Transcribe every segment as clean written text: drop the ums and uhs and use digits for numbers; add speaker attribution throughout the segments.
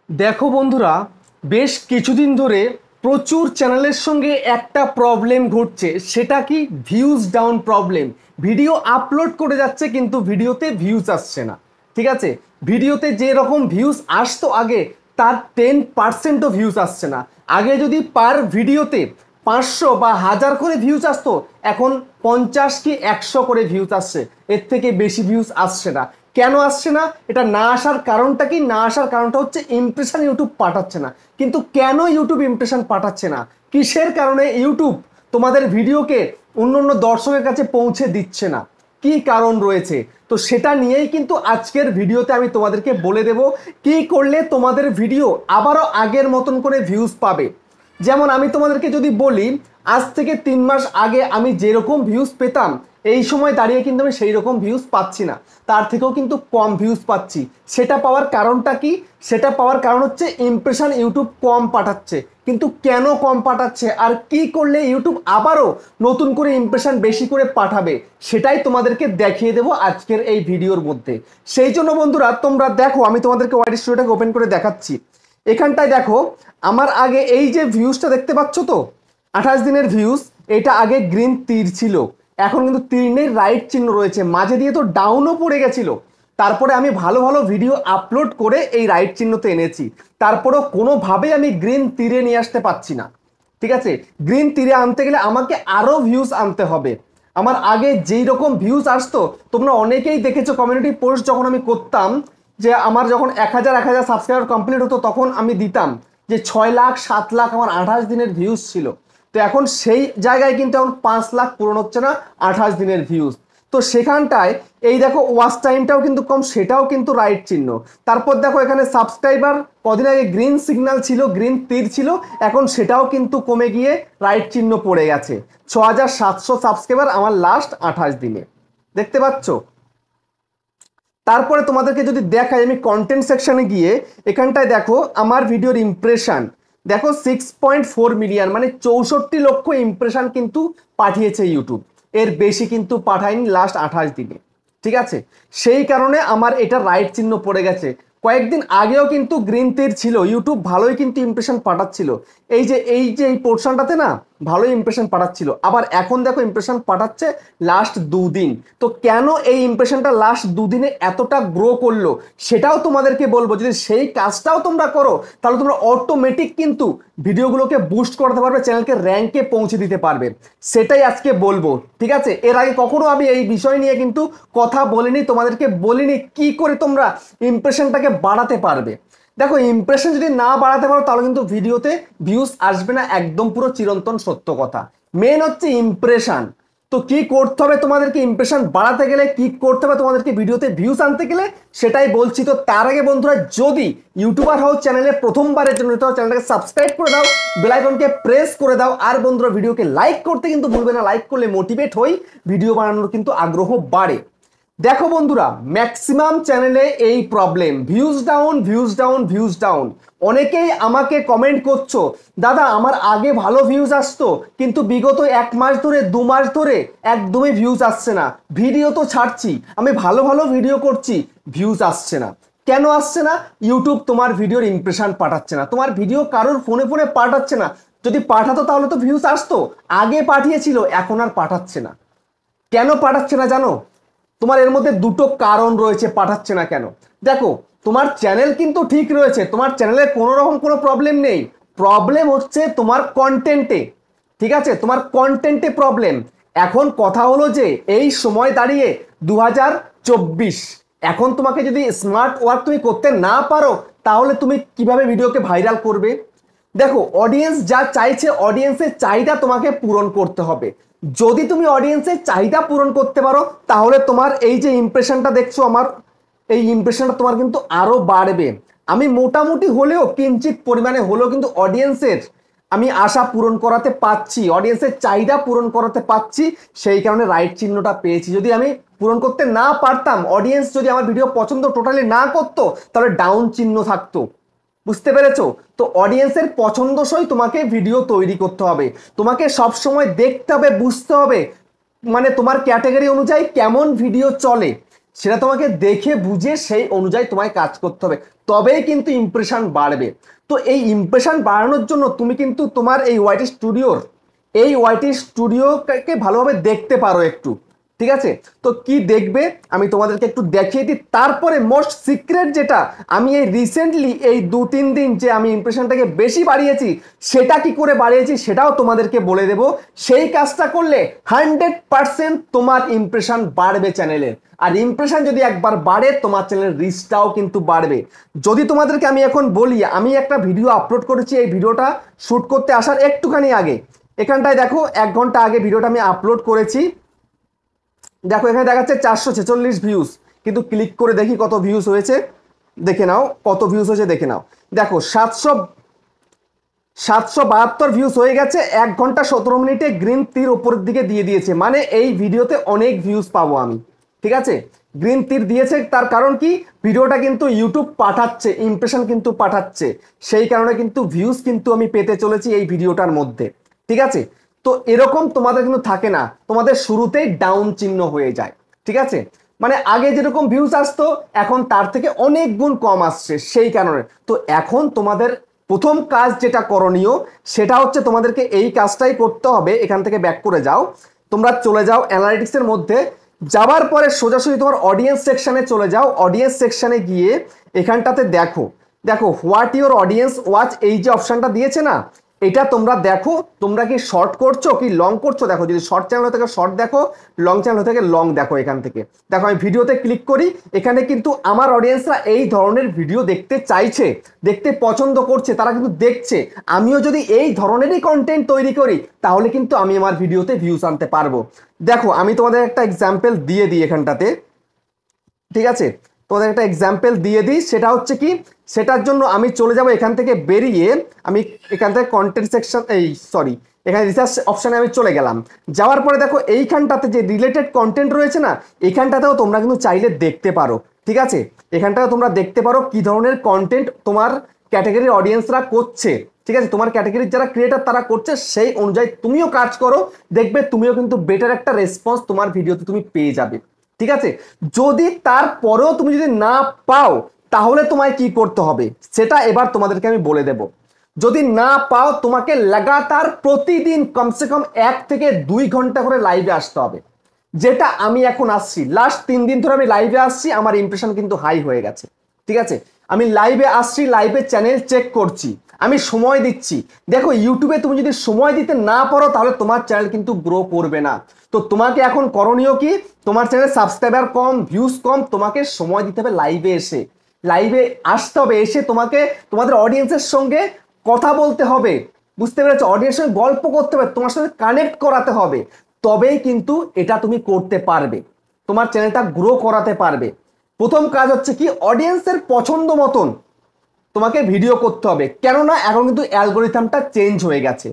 Speaker 1: দেখো বন্ধুরা, বেশ কিছুদিন ধরে প্রচুর চ্যানেলের সঙ্গে একটা প্রবলেম ঘটছে। সেটা কি? Views down problem. Video upload করে যাচ্ছে কিন্তু ভিডিওতে ভিউজ আসছে না। ঠিক আছে, ভিডিওতে যে রকম ভিউজ আসতো আগে তার 10%ও ভিউজ আসছে না। আগে যদি পার ভিডিওতে 500 বা 1000 করে ভিউজ আসতো, এখন 50 কি 100 করে ভিউজ আসছে। এর থেকে বেশি ভিউজ আসছে না। কেন আসছে না? এটা না আসার কারণটা কি? না আসার কারণটা হচ্ছে ইমপ্রেশন ইউটিউব পাঠাচ্ছে না। কিন্তু কেন ইউটিউব ইমপ্রেশন পাঠাচ্ছে না? কিসের কারণে ইউটিউব তোমাদের ভিডিওকে অন্য অন্য দর্শকের কাছে পৌঁছে দিচ্ছে না? কি কারণ রয়েছে? তো সেটা নিয়েই কিন্তু আজকের ভিডিওতে আমি তোমাদেরকে বলে দেব কি করলে তোমাদের ভিডিও আবারও আগের মতন করে ভিউজ পাবে। যেমন আমি তোমাদেরকে যদি বলি, আজ থেকে 3 মাস আগে আমি যেরকম ভিউজ পেতাম, এই সময় দাঁড়িয়ে কিন্তু আমি সেই রকম ভিউজ পাচ্ছি না, তার থেকেও কিন্তু কম ভিউজ পাচ্ছি। সেটা পাওয়ার কারণটা কি? সেটা পাওয়ার কারণ হচ্ছে ইমপ্রেশন ইউটিউব কম পাঠাচ্ছে। কিন্তু কেন কম পাঠাচ্ছে আর কি করলে ইউটিউব আবারও নতুন করে ইমপ্রেশন বেশি করে পাঠাবে, সেটাই তোমাদেরকে দেখিয়ে দেবো আজকের এই ভিডিওর মধ্যে। সেই জন্য বন্ধুরা তোমরা দেখো, আমি তোমাদেরকে ওয়াইড স্টুডিওটাকে ওপেন করে দেখাচ্ছি। এখানটায় দেখো, আমার আগে এই যে ভিউজটা দেখতে পাচ্ছ তো, 28 দিনের ভিউজ। এটা আগে গ্রিন তীর ছিল, এখন কিন্তু তীরের রাইট চিহ্ন রয়েছে, মাঝে দিয়ে তো ডাউনও পড়ে গেছিল। তারপরে আমি ভালো ভালো ভিডিও আপলোড করে এই রাইট চিহ্নতে এনেছি, তারপরেও কোনোভাবেই আমি গ্রিন তীরে নিয়ে আসতে পারছি না। ঠিক আছে, গ্রিন তীরে আনতে গেলে আমাকে আরও ভিউজ আনতে হবে। আমার আগে যেই রকম ভিউজ আসতো, তোমরা অনেকেই দেখেছো কমিউনিটি পোস্ট যখন আমি করতাম, যে আমার যখন 1000 সাবস্ক্রাইবার কমপ্লিট হতো তখন আমি দিতাম যে 6 লাখ 7 লাখ আমার 28 দিনের ভিউজ ছিল। তো এখন সেই জায়গায় কিন্তু এখন 5 লাখ পূরণ হচ্ছে না 28 দিনের ভিউজ। তো সেখানটায় এই দেখো ওয়াচ টাইমটাও কিন্তু কম, সেটাও কিন্তু রাইট চিহ্ন। তারপর দেখো এখানে সাবস্ক্রাইবার, কদিন আগে গ্রিন সিগন্যাল ছিল, গ্রিন তীর ছিল, এখন সেটাও কিন্তু কমে গিয়ে রাইট চিহ্ন পড়ে গেছে। 6700 সাবস্ক্রাইবার আমার লাস্ট 28 দিনে, দেখতে পাচ্ছ। তারপরে তোমাদেরকে যদি দেখাই, আমি কন্টেন্ট সেকশনে গিয়ে এখানটায় দেখো আমার ভিডিওর ইমপ্রেশন দেখো 6.4 মিলিয়ন, মানে 64 লক্ষ ইমপ্রেশন কিন্তু পাঠিয়েছে ইউটিউব। এর বেশি কিন্তু পাঠায়নি লাস্ট 28 দিনে। ঠিক আছে, সেই কারণে আমার এটা রাইট চিহ্ন পড়ে গেছে। কয়েকদিন আগেও কিন্তু গ্রিন তীর ছিল, ইউটিউব ভালোই কিন্তু ইমপ্রেশন পাঠাচ্ছিল। এই পোর্শনটাতে না ভালোই ইমপ্রেশন পাঠাচ্ছিল, আবার এখন দেখো ইমপ্রেশন পাঠাচ্ছে লাস্ট 2 দিন। তো কেন এই ইমপ্রেশনটা লাস্ট 2 দিনে এতটা গ্রো করলো সেটাও তোমাদেরকে বলবো। যদি সেই কাজটাও তোমরা করো তাহলে তোমরা অটোমেটিক কিন্তু ভিডিওগুলোকে বুস্ট করতে পারবে, চ্যানেলকে র্যাঙ্কে পৌঁছে দিতে পারবে। সেটাই আজকে বলবো। ঠিক আছে, এর আগে কখনো আমি এই বিষয় নিয়ে কিন্তু কথা বলিনি, তোমাদেরকে বলিনি কি করে তোমরা ইমপ্রেশনটাকে বাড়াতে পারবে। দেখো, ইমপ্রেশন যদি না বাড়াতে পারো তাহলে কিন্তু ভিডিওতে ভিউজ আসবে না, একদম পুরো চিরন্তন সত্য কথা। মেন হচ্ছে ইমপ্রেশন। তো কি করতে হবে তোমাদেরকে ইমপ্রেশন বাড়াতে গেলে, কি করতে হবে তোমাদেরকে ভিডিওতে ভিউজ আনতে গেলে, সেটাই বলছি। তো তার আগে বন্ধুরা, যদি ইউটিউবার হও, চ্যানেলে প্রথমবারের জন্য চ্যানেলটাকে সাবস্ক্রাইব করে দাও, বেল আইকনকে প্রেস করে দাও, আর বন্ধুরা ভিডিওকে লাইক করতে কিন্তু ভুলবে না। লাইক করলে মোটিভেট হই, ভিডিও বানানোর কিন্তু আগ্রহ বাড়ে। দেখো বন্ধুরা, ম্যাক্সিমাম চ্যানেলে এই problem, views down views down views down. অনেকেই আমাকে কমেন্ট করছো, দাদা আমার আগে ভালো ভিউজ আসতো কিন্তু বিগত 1 মাস ধরে 2 মাস ধরে একদমই ভিউজ আসছে না। ভিডিও তো ছাড়ছি, আমি ভালো ভালো ভিডিও করছি, ভিউজ আসছে না। কেন আসছে না? ইউটিউব তোমার ভিডিওর ইমপ্রেশন পাঠাচ্ছে না, তোমার ভিডিও কারোর ফোনে ফোনে পাঠাচ্ছে না। যদি পাঠাতো তাহলে তো ভিউজ আসতো, আগে পাঠিয়েছিল, এখন আর পাঠাচ্ছে না। কেন পাঠাচ্ছে না জানো? তোমার এর মধ্যে দুটো কারণ রয়েছে পাঠাচ্ছে না কেন। দেখো, তোমার চ্যানেল কিন্তু ঠিক রয়েছে, তোমার চ্যানেলে কোনো রকম কোনো প্রবলেম নেই। প্রবলেম হচ্ছে তোমার কন্টেন্টে। ঠিক আছে, তোমার কন্টেন্টে প্রবলেম। এখন কথা হলো যে এই সময় দাঁড়িয়ে 2024, এখন তোমাকে যদি স্মার্ট ওয়ার্ক তুমি করতে না পারো তাহলে তুমি কিভাবে ভিডিওকে ভাইরাল করবে? দেখো, অডিয়েন্স যা চাইছে, অডিয়েন্সের চাহিদা তোমাকে পূরণ করতে হবে। যদি তুমি অডিয়েন্সের চাহিদা পূরণ করতে পারো তাহলে তোমার এই যে ইমপ্রেশনটা দেখছো আমার, এই ইমপ্রেশনটা তোমার কিন্তু আরো বাড়বে। আমি মোটামুটি হলেও কিঞ্চিত পরিমাণে হলেও কিন্তু অডিয়েন্সের আমি আশা পূরণ করাতে পাচ্ছি, অডিয়েন্সের চাহিদা পূরণ করাতে পাচ্ছি, সেই কারণে রাইট চিহ্নটা পেয়েছি। যদি আমি পূরণ করতে না পারতাম, অডিয়েন্স যদি আমার ভিডিও পছন্দ টোটালি না করতো, তাহলে ডাউন চিহ্ন থাকতো। বুঝতে পেরেছো? তো অডিয়েন্সের পছন্দসই তোমাকে ভিডিও তৈরি করতে হবে, তোমাকে সব সময় দেখতে হবে, বুঝতে হবে মানে তোমার ক্যাটাগরি অনুযায়ী কেমন ভিডিও চলে। সেটা তোমাকে দেখে বুঝে সেই অনুযায়ী তোমায় কাজ করতে হবে, তবেই কিন্তু ইমপ্রেশন বাড়বে। তো এই ইমপ্রেশন বাড়ানোর জন্য তুমি কিন্তু তোমার এই ওয়াইটি স্টুডিওকে ভালোভাবে দেখতে পারো একটু, ঠিক আছে? তো কি দেখবে আমি তোমাদেরকে একটু দেখিয়ে দিই। তারপরে মোস্ট সিক্রেট যেটা, আমি এই রিসেন্টলি এই 2-3 দিন যে আমি ইমপ্রেশনটাকে বেশি বাড়িয়েছি, সেটা কি করে বাড়িয়েছি সেটাও তোমাদেরকে বলে দেব। সেই কাজটা করলে 100% তোমার ইমপ্রেশন বাড়বে চ্যানেলের। আর ইমপ্রেশন যদি একবার বাড়ে, তোমার চ্যানেলের রিচটাও কিন্তু বাড়বে। যদি তোমাদেরকে আমি এখন বলি, আমি একটা ভিডিও আপলোড করেছি, এই ভিডিওটা শ্যুট করতে আসার একটুখানি আগে, এখানটায় দেখো 1 ঘন্টা আগে ভিডিওটা আমি আপলোড করেছি। দেখো এখানে দেখাচ্ছে 446 ভিউজ, কিন্তু ক্লিক করে দেখি কত ভিউজ হয়েছে, দেখে নাও কত ভিউজ হয়েছে, দেখে নাও। দেখো 772 ভিউজ হয়ে গেছে। 1 ঘন্টা 17 মিনিটে গ্রিন তীর উপরের দিকে দিয়ে দিয়েছে, মানে এই ভিডিওতে অনেক ভিউজ পাবো আমি, ঠিক আছে? গ্রিন তীর দিয়েছে, তার কারণ কি, ভিডিওটা কিন্তু ইউটিউব পাঠাচ্ছে, ইমপ্রেশন কিন্তু পাঠাচ্ছে, সেই কারণে কিন্তু ভিউজ কিন্তু আমি পেতে চলেছি এই ভিডিওটার মধ্যে, ঠিক আছে? তো এরকম তোমাদের কিন্তু থাকে না, তোমাদের শুরুতেই ডাউন চিহ্ন হয়ে যায়, ঠিক আছে? মানে আগে যেরকম ভিউজ আসতো, এখন তার থেকে অনেক গুণ কম আসছে, সেই কারণে। তো এখন তোমাদের প্রথম কাজ যেটা করণীয়, সেটা হচ্ছে তোমাদেরকে এই কাজটাই করতে হবে। এখান থেকে ব্যাক করে যাও, তোমরা চলে যাও অ্যানালিটিক্সের মধ্যে, যাবার পরে সোজাসুজি তোমার অডিয়েন্স সেকশনে চলে যাও। অডিয়েন্স সেকশনে গিয়ে এখানটাতে দেখো হোয়াট ইউর অডিয়েন্স ওয়াচ, এই যে অপশনটা দিয়েছে না, এটা তোমরা দেখো, তোমরা কি শর্ট করছো কি লং করছো। দেখো যদি শর্ট চ্যানেল থেকে শর্ট দেখো, লং চ্যানেল থেকে লং দেখো। এখান থেকে দেখো আমি ভিডিওতে ক্লিক করি, এখানে কিন্তু আমার অডিয়েন্সরা এই ধরনের ভিডিও দেখতে চাইছে, দেখতে পছন্দ করছে, তারা কিন্তু দেখছে। আমিও যদি এই ধরনেরই কন্টেন্ট তৈরি করি, তাহলে কিন্তু আমি আমার ভিডিওতে ভিউজ আনতে পারবো। দেখো আমি তোমাদের একটা এক্সাম্পল দিয়ে দিই এখানটাতে, ঠিক আছে? তোমাদের একটা এক্সাম্পল দিয়ে দিই, সেটা হচ্ছে কি, সেটার জন্য আমি চলে যাব এখান থেকে বেরিয়ে, আমি এখান থেকে কন্টেন্ট সেকশন এখানে রিসার্চ অপশানে আমি চলে গেলাম। যাওয়ার পরে দেখো এইখানটাতে যে রিলেটেড কন্টেন্ট রয়েছে না, এখানটাতেও তোমরা কিন্তু চাইলে দেখতে পারো, ঠিক আছে? এখানটাও তোমরা দেখতে পারো কি ধরনের কন্টেন্ট তোমার ক্যাটাগরির অডিয়েন্সরা করছে, ঠিক আছে? তোমার ক্যাটাগরির যারা ক্রিয়েটার তারা করছে, সেই অনুযায়ী তুমিও কাজ করো, দেখবে তুমিও কিন্তু বেটার একটা রেসপন্স তোমার ভিডিওতে তুমি পেয়ে যাবে, ঠিক আছে? যদি তারপরেও তুমি যদি না পাও, তাহলে তোমায় কি করতে হবে সেটা এবার তোমাদেরকে আমি বলে দেব। যদি না পাও, তোমাকে লাগাতার প্রতিদিন কমসে কম 1 থেকে 2 ঘন্টা করে লাইভে আসতে হবে, যেটা আমি এখন আসছি। লাস্ট 3 দিন ধরে আমি লাইভে আসছি, আমার ইমপ্রেশন কিন্তু হাই হয়ে গেছে, ঠিক আছে? আমি লাইভে আসছি, লাইভে চ্যানেল চেক করছি, আমি সময় দিচ্ছি। দেখো ইউটিউবে তুমি যদি সময় দিতে না পারো, তাহলে তোমার চ্যানেল কিন্তু গ্রো করবে না। তো তোমাকে এখন করণীয় কি, তোমার চ্যানেলে সাবস্ক্রাইবার কম, ভিউজ কম, তোমাকে সময় দিতে হবে লাইভে আসতে হবে। এসে তোমাকে তোমাদের অডিয়েন্সের সঙ্গে কথা বলতে হবে, বুঝতে পেরেছো? অডিয়েন্সের সঙ্গে গল্প করতে হবে, তোমার সাথে কানেক্ট করাতে হবে, তবেই কিন্তু এটা তুমি করতে পারবে, তোমার চ্যানেলটা গ্রো করাতে পারবে। প্রথম কাজ হচ্ছে কি, অডিয়েন্সের পছন্দ মতন তোমাকে ভিডিও করতে হবে, কেননা এখন কিন্তু অ্যালগোরিথমটা চেঞ্জ হয়ে গেছে।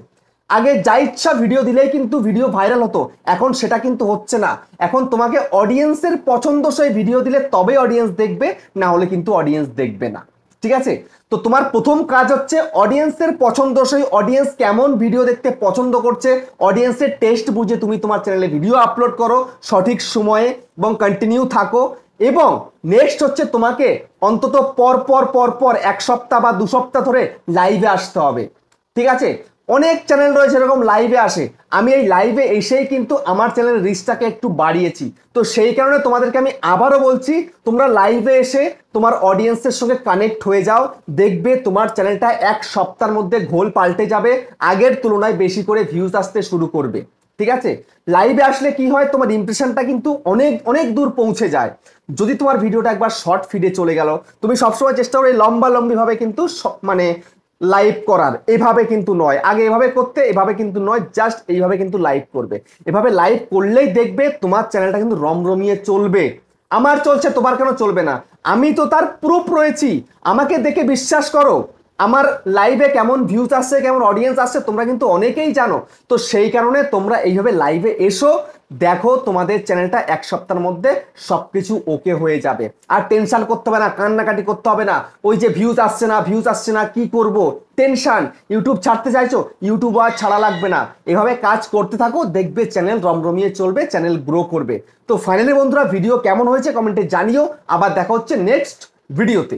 Speaker 1: আগে যা ইচ্ছা ভিডিও দিলেই কিন্তু ভিডিও ভাইরাল হতো, এখন সেটা কিন্তু হচ্ছে না। এখন তোমাকে অডিয়েন্সের পছন্দসই ভিডিও দিলে তবে অডিয়েন্স দেখবে, না হলে কিন্তু অডিয়েন্স দেখবে না, ঠিক আছে? তো তোমার প্রথম কাজ হচ্ছে অডিয়েন্সের পছন্দসই, অডিয়েন্স কেমন ভিডিও দেখতে পছন্দ করছে, অডিয়েন্সের টেস্ট বুঝে তুমি তোমার চ্যানেলে ভিডিও আপলোড করো সঠিক সময়ে এবং কন্টিনিউ থাকো। এবং নেক্সট হচ্ছে তোমাকে অন্তত পর 1 সপ্তাহ বা 2 সপ্তাহ ধরে লাইভে আসতে হবে, ঠিক আছে? অনেক চ্যানেল রয়েছে এরকম লাইভে আসে, আমি এই লাইভে এসেই কিন্তু আমার চ্যানেলের রিচটাকে একটু বাড়িয়েছি। তো সেই কারণে তোমাদেরকে আমি আবারও বলছি, তোমরা লাইভে এসে তোমার অডিয়েন্সের সঙ্গে কানেক্ট হয়ে যাও, দেখবে তোমার চ্যানেলটা 1 সপ্তাহের মধ্যে ঘোল পাল্টে যাবে, আগের তুলনায় বেশি করে ভিউজ আসতে শুরু করবে, ঠিক আছে? লাইভে আসলে কি হয়, তোমার ইমপ্রেশনটা কিন্তু অনেক অনেক দূর পৌঁছে যায়। যদি তোমার ভিডিওটা একবার শর্ট ফিডে চলে গেল, তুমি সবসময় চেষ্টা করো লম্বা ভাবে কিন্তু মানে লাইভ করার, এভাবে কিন্তু নয়, আগে এভাবে করতে, এভাবে কিন্তু নয়, জাস্ট এইভাবে কিন্তু লাইভ করবে। এভাবে লাইভ করলেই দেখবে তোমার চ্যানেলটা কিন্তু রমরমিয়ে চলবে। আমার চলছে, তোমার কেন চলবে না? আমি তো তার প্রুফ রয়েছি, আমাকে দেখে বিশ্বাস করো। আমার লাইভে কেমন ভিউজ আসছে, কেমন অডিয়েন্স আসছে তোমরা কিন্তু অনেকেই জানো। তো সেই কারণে তোমরা এইভাবে লাইভে এসো, দেখো তোমাদের চ্যানেলটা এক সপ্তাহের মধ্যে সবকিছু ওকে হয়ে যাবে। আর টেনশন করতে হবে না, কান্নাকাটি করতে হবে না, ওই যে ভিউজ আসছে না কি করব টেনশন। ইউটিউব ছাড়তে চাইছো, ইউটিউব আর ছাড়া লাগবে না, এভাবে কাজ করতে থাকো, দেখবে চ্যানেল রমরমিয়ে চলবে, চ্যানেল গ্রো করবে। তো ফাইনালি বন্ধুরা ভিডিও কেমন হয়েছে কমেন্টে জানিও। আবার দেখা হচ্ছে নেক্সট ভিডিওতে।